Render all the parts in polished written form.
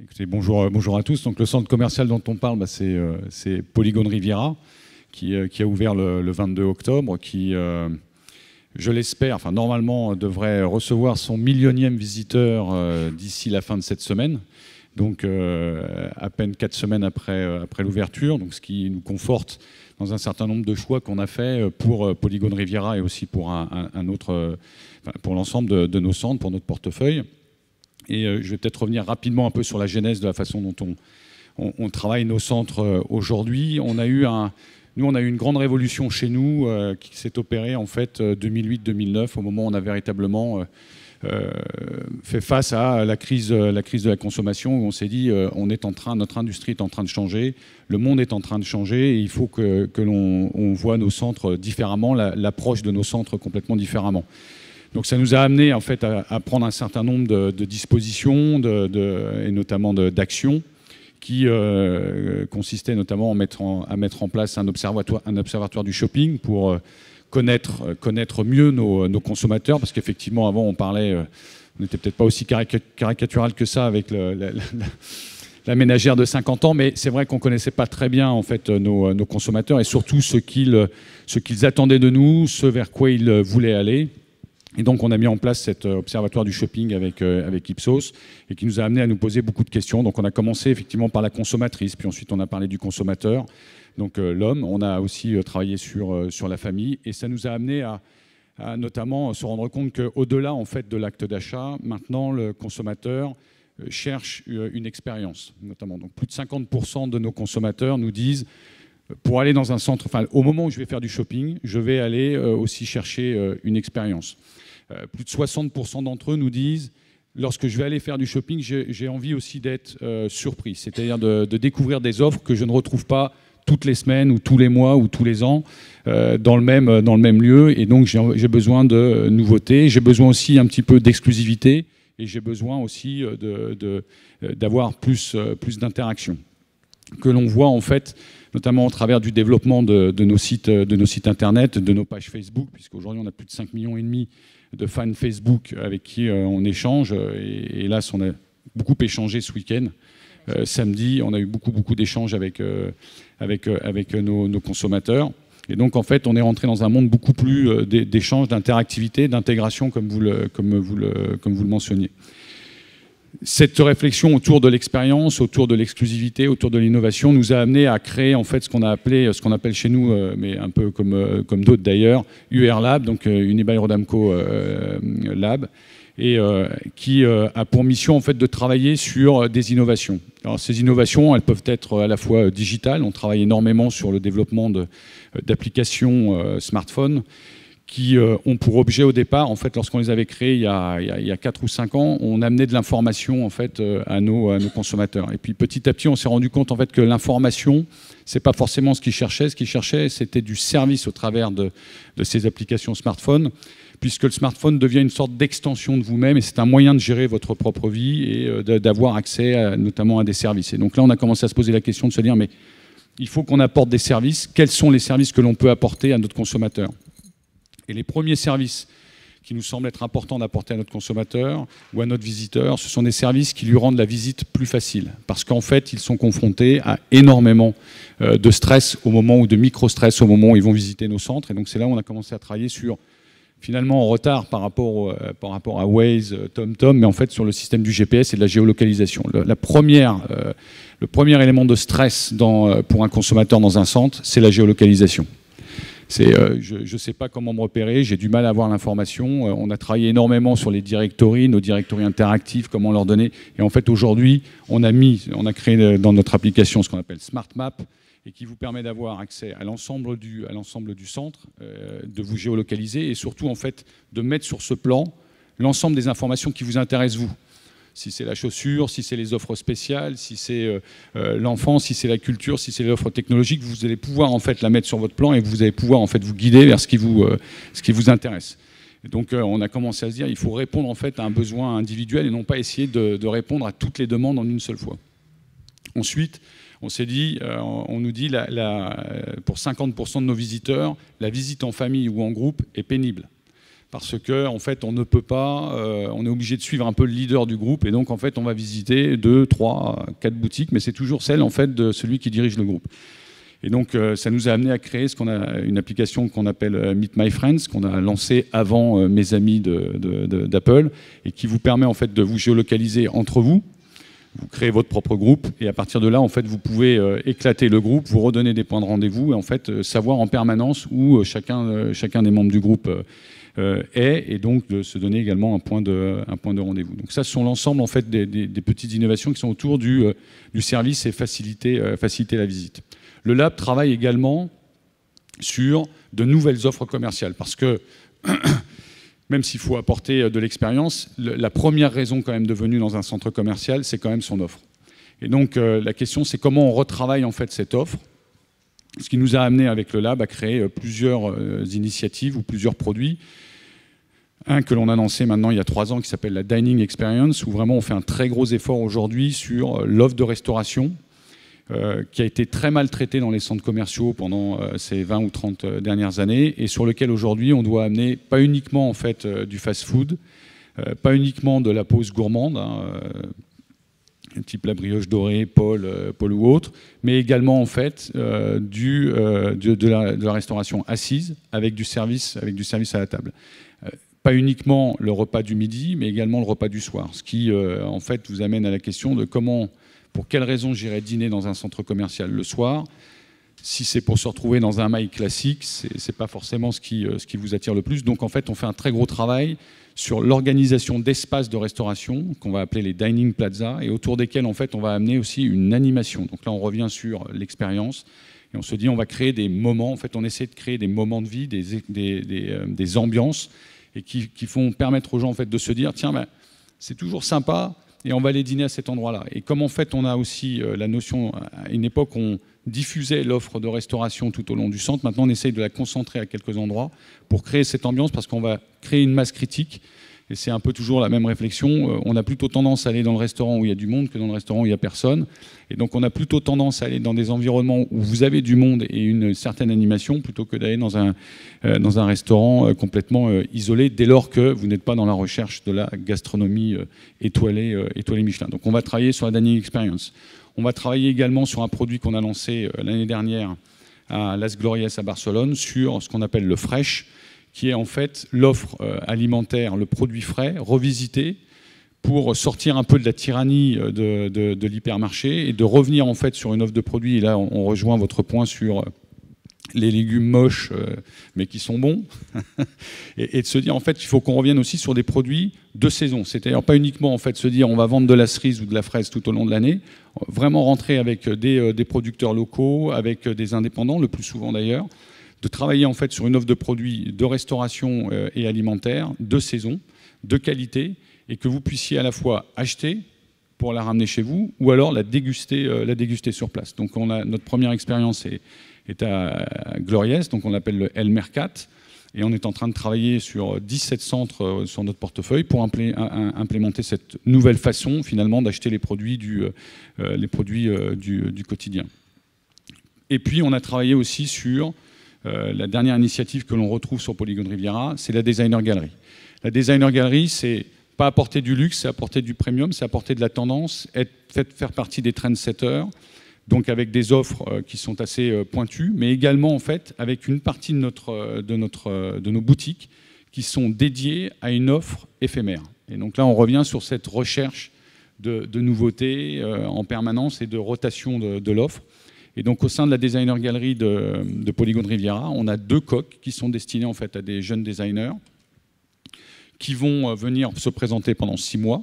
Écoutez, bonjour à tous. Donc, le centre commercial dont on parle, c'est Polygone Riviera, qui a ouvert le 22 octobre, qui, je l'espère, enfin normalement, devrait recevoir son millionième visiteur d'ici la fin de cette semaine. Donc, à peine 4 semaines après l'ouverture, donc ce qui nous conforte dans un certain nombre de choix qu'on a fait pour Polygone Riviera et aussi pour pour l'ensemble de nos centres, pour notre portefeuille. Et je vais peut-être revenir rapidement un peu sur la genèse de la façon dont on travaille nos centres aujourd'hui. On a eu une grande révolution chez nous qui s'est opérée en fait 2008-2009, au moment où on a véritablement fait face à la crise de la consommation, où on s'est dit notre industrie est en train de changer, le monde est en train de changer, et il faut que l'on voit nos centres différemment, l'approche de nos centres complètement différemment. Donc ça nous a amené en fait à prendre un certain nombre de dispositions et notamment d'actions qui consistaient notamment à mettre en place un observatoire du shopping pour connaître mieux nos consommateurs, parce qu'effectivement avant on n'était peut-être pas aussi caricatural que ça avec la ménagère de 50 ans, mais c'est vrai qu'on ne connaissait pas très bien en fait nos consommateurs et surtout ce qu'ils attendaient de nous, ce vers quoi ils voulaient aller. Et donc, on a mis en place cet observatoire du shopping avec Ipsos et qui nous a amené à nous poser beaucoup de questions. Donc, on a commencé effectivement par la consommatrice, puis ensuite on a parlé du consommateur, donc l'homme. On a aussi travaillé sur la famille et ça nous a amené à notamment se rendre compte qu'au-delà en fait de l'acte d'achat, maintenant le consommateur cherche une expérience, notamment. Donc, plus de 50% de nos consommateurs nous disent pour aller dans un centre, enfin, au moment où je vais faire du shopping, je vais aller aussi chercher une expérience. Plus de 60% d'entre eux nous disent, lorsque je vais aller faire du shopping, j'ai envie aussi d'être surpris, c'est-à-dire de découvrir des offres que je ne retrouve pas toutes les semaines ou tous les mois ou tous les ans dans le même lieu. Et donc, j'ai besoin de nouveautés, j'ai besoin aussi un petit peu d'exclusivité et j'ai besoin aussi d'avoir plus d'interaction. Que l'on voit en fait, notamment au travers du développement de nos sites internet, de nos pages Facebook, puisqu'aujourd'hui on a plus de 5,5 millions de fans Facebook avec qui on échange. Et hélas, on a beaucoup échangé ce week-end. Samedi, on a eu beaucoup d'échanges avec nos consommateurs. Et donc en fait, on est rentré dans un monde beaucoup plus d'échanges, d'interactivité, d'intégration, comme vous le mentionniez. Cette réflexion autour de l'expérience, autour de l'exclusivité, autour de l'innovation nous a amené à créer en fait ce qu'on appelle chez nous, mais un peu comme d'autres d'ailleurs, UR Lab, donc Unibail-Rodamco Lab, et qui a pour mission en fait de travailler sur des innovations. Alors ces innovations, elles peuvent être à la fois digitales. On travaille énormément sur le développement d'applications smartphones qui ont pour objet au départ, en fait, lorsqu'on les avait créés il y a 4 ou 5 ans, on amenait de l'information en fait à nos consommateurs. Et puis petit à petit, on s'est rendu compte en fait que l'information, c'est pas forcément ce qu'ils cherchaient. Ce qu'ils cherchaient, c'était du service au travers de ces applications smartphones, puisque le smartphone devient une sorte d'extension de vous-même et c'est un moyen de gérer votre propre vie et d'avoir accès notamment à des services. Et donc là, on a commencé à se poser la question de se dire, mais il faut qu'on apporte des services. Quels sont les services que l'on peut apporter à notre consommateur ? Et les premiers services qui nous semblent être importants d'apporter à notre consommateur ou à notre visiteur, ce sont des services qui lui rendent la visite plus facile. Parce qu'en fait, ils sont confrontés à énormément de stress au moment ou de micro-stress au moment où ils vont visiter nos centres. Et donc c'est là où on a commencé à travailler sur, finalement en retard par rapport à Waze, TomTom, mais en fait sur le système du GPS et de la géolocalisation. Le premier élément de stress pour un consommateur dans un centre, c'est la géolocalisation. Je ne sais pas comment me repérer, j'ai du mal à avoir l'information. On a travaillé énormément sur les directories, nos directories interactifs, comment leur donner. Et en fait, aujourd'hui, on a créé dans notre application ce qu'on appelle Smart Map et qui vous permet d'avoir accès à l'ensemble du centre, de vous géolocaliser et surtout, en fait, de mettre sur ce plan l'ensemble des informations qui vous intéressent, vous. Si c'est la chaussure, si c'est les offres spéciales, si c'est l'enfant, si c'est la culture, si c'est l'offre technologique, vous allez pouvoir en fait la mettre sur votre plan et vous allez pouvoir en fait vous guider vers ce qui vous intéresse. Et donc on a commencé à se dire il faut répondre en fait à un besoin individuel et non pas essayer de répondre à toutes les demandes en une seule fois. Ensuite, on s'est dit, on nous dit pour 50% de nos visiteurs, la visite en famille ou en groupe est pénible. parce que en fait, on ne peut pas, on est obligé de suivre un peu le leader du groupe, et donc en fait, on va visiter 2, 3, 4 boutiques, mais c'est toujours celle en fait de celui qui dirige le groupe. Et donc, ça nous a amené à créer une application qu'on appelle Meet My Friends, qu'on a lancée avant Mes Amis d'Apple, et qui vous permet en fait de vous géolocaliser entre vous. Vous créez votre propre groupe, et à partir de là, en fait, vous pouvez éclater le groupe, vous redonner des points de rendez-vous, et en fait, savoir en permanence où chacun des membres du groupe est, et donc de se donner également un point de rendez-vous. Donc ça, ce sont l'ensemble en fait des petites innovations qui sont autour du service et faciliter la visite. Le lab travaille également sur de nouvelles offres commerciales, parce que même s'il faut apporter de l'expérience, la première raison quand même de venue dans un centre commercial, c'est quand même son offre. Et donc la question, c'est comment on retravaille en fait cette offre, ce qui nous a amené avec le lab à créer plusieurs initiatives ou plusieurs produits. Un que l'on a lancé maintenant il y a 3 ans qui s'appelle la Dining Experience, où vraiment on fait un très gros effort aujourd'hui sur l'offre de restauration, qui a été très mal traité dans les centres commerciaux pendant ces 20 ou 30 dernières années, et sur lequel aujourd'hui on doit amener pas uniquement en fait du fast-food, pas uniquement de la pause gourmande, type la brioche dorée, Paul ou autre, mais également en fait de la restauration assise avec du service à la table. Pas uniquement le repas du midi, mais également le repas du soir, ce qui en fait vous amène à la question de pour quelles raisons j'irais dîner dans un centre commercial le soir. Si c'est pour se retrouver dans un mail classique, c'est pas forcément ce qui vous attire le plus. Donc en fait, on fait un très gros travail sur l'organisation d'espaces de restauration qu'on va appeler les dining plaza, et autour desquels en fait on va amener aussi une animation. Donc là, on revient sur l'expérience et on se dit on va créer des moments. En fait, on essaie de créer des moments de vie, des ambiances, et qui vont permettre aux gens en fait de se dire tiens, ben, c'est toujours sympa. Et on va aller dîner à cet endroit-là. Et comme en fait on a aussi la notion, à une époque on diffusait l'offre de restauration tout au long du centre, maintenant on essaye de la concentrer à quelques endroits pour créer cette ambiance, parce qu'on va créer une masse critique. Et c'est un peu toujours la même réflexion. On a plutôt tendance à aller dans le restaurant où il y a du monde que dans le restaurant où il n'y a personne. Et donc on a plutôt tendance à aller dans des environnements où vous avez du monde et une certaine animation, plutôt que d'aller dans un restaurant complètement isolé, dès lors que vous n'êtes pas dans la recherche de la gastronomie étoilée Michelin. Donc on va travailler sur la dining experience. On va travailler également sur un produit qu'on a lancé l'année dernière à Las Glorias à Barcelone, sur ce qu'on appelle le fresh, qui est en fait l'offre alimentaire, le produit frais, revisité, pour sortir un peu de la tyrannie de l'hypermarché et de revenir en fait sur une offre de produits. Et là, on rejoint votre point sur les légumes moches, mais qui sont bons, et de se dire en fait il faut qu'on revienne aussi sur des produits de saison. C'est-à-dire pas uniquement en fait se dire on va vendre de la cerise ou de la fraise tout au long de l'année, vraiment rentrer avec des producteurs locaux, avec des indépendants, le plus souvent d'ailleurs, de travailler en fait sur une offre de produits de restauration et alimentaire, de saison, de qualité, et que vous puissiez à la fois acheter pour la ramener chez vous, ou alors la déguster sur place. Donc notre première expérience est à Gloriès, donc on l'appelle le El Mercat, et on est en train de travailler sur 17 centres sur notre portefeuille pour implémenter cette nouvelle façon finalement d'acheter les produits du quotidien. Et puis on a travaillé aussi sur la dernière initiative que l'on retrouve sur Polygon Riviera, c'est la Designer Gallery. La Designer Gallery, c'est pas apporter du luxe, c'est apporter du premium, c'est apporter de la tendance, faire partie des trendsetters, donc avec des offres qui sont assez pointues, mais également en fait avec une partie de nos boutiques qui sont dédiées à une offre éphémère. Et donc là, on revient sur cette recherche de nouveautés en permanence et de rotation de l'offre. Et donc au sein de la Designer Gallery de Polygon Riviera, on a 2 coques qui sont destinées en fait à des jeunes designers qui vont venir se présenter pendant 6 mois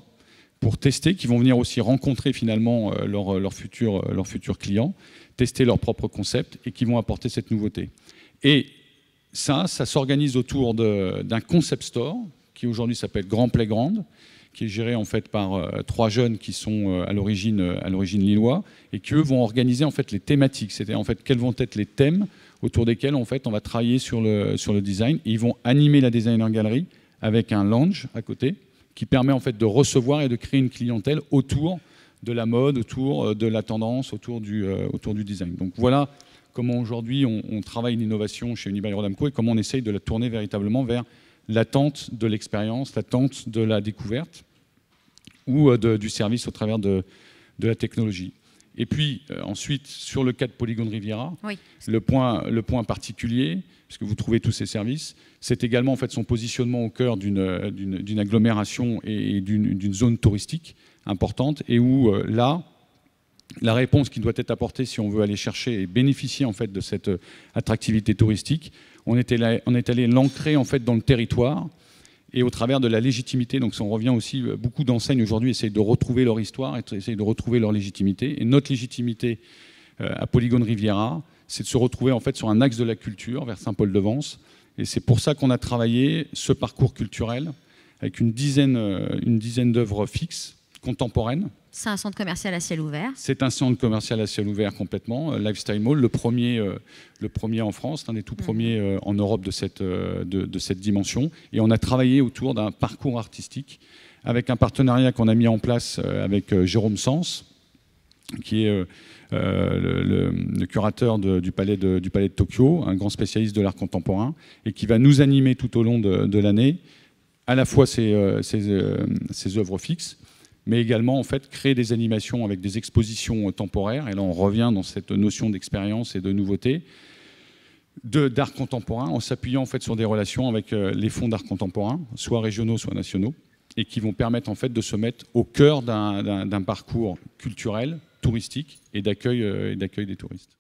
pour tester, qui vont venir aussi rencontrer finalement leurs futurs clients, tester leur propre concept et qui vont apporter cette nouveauté. Et ça s'organise autour d'un concept store qui aujourd'hui s'appelle Grand Playground, qui est géré en fait par 3 jeunes qui sont à l'origine lillois, et qui eux vont organiser en fait les thématiques, c'est-à-dire en fait quels vont être les thèmes autour desquels en fait on va travailler sur le design, et ils vont animer la Designer Gallery avec un lounge à côté qui permet en fait de recevoir et de créer une clientèle autour de la mode, autour de la tendance, autour du design. Donc voilà comment aujourd'hui on travaille l'innovation chez Unibail-Rodamco et comment on essaye de la tourner véritablement vers l'attente de l'expérience, l'attente de la découverte ou du service au travers de la technologie. Et puis ensuite, sur le cas de Polygone Riviera, oui. le point particulier, puisque vous trouvez tous ces services, c'est également en fait son positionnement au cœur d'une agglomération et d'une zone touristique importante, et où là, la réponse qui doit être apportée si on veut aller chercher et bénéficier en fait de cette attractivité touristique, on est allé l'ancrer en fait dans le territoire et au travers de la légitimité. Donc on revient aussi, beaucoup d'enseignes aujourd'hui essayent de retrouver leur histoire et essayent de retrouver leur légitimité. Et notre légitimité à Polygone Riviera, c'est de se retrouver en fait sur un axe de la culture vers Saint-Paul-de-Vence. Et c'est pour ça qu'on a travaillé ce parcours culturel avec une dizaine d'œuvres fixes, contemporaines. C'est un centre commercial à ciel ouvert. C'est un centre commercial à ciel ouvert complètement, Lifestyle Mall, le premier en France, l'un des tout premiers en Europe de cette dimension. Et on a travaillé autour d'un parcours artistique avec un partenariat qu'on a mis en place avec Jérôme Sens, qui est le curateur du palais de Tokyo, un grand spécialiste de l'art contemporain, et qui va nous animer tout au long de l'année, à la fois ses œuvres fixes, mais également en fait créer des animations avec des expositions temporaires. Et là, on revient dans cette notion d'expérience et de nouveauté d'art contemporain, en s'appuyant en fait sur des relations avec les fonds d'art contemporain, soit régionaux, soit nationaux, et qui vont permettre en fait de se mettre au cœur d'un parcours culturel, touristique et d'accueil des touristes.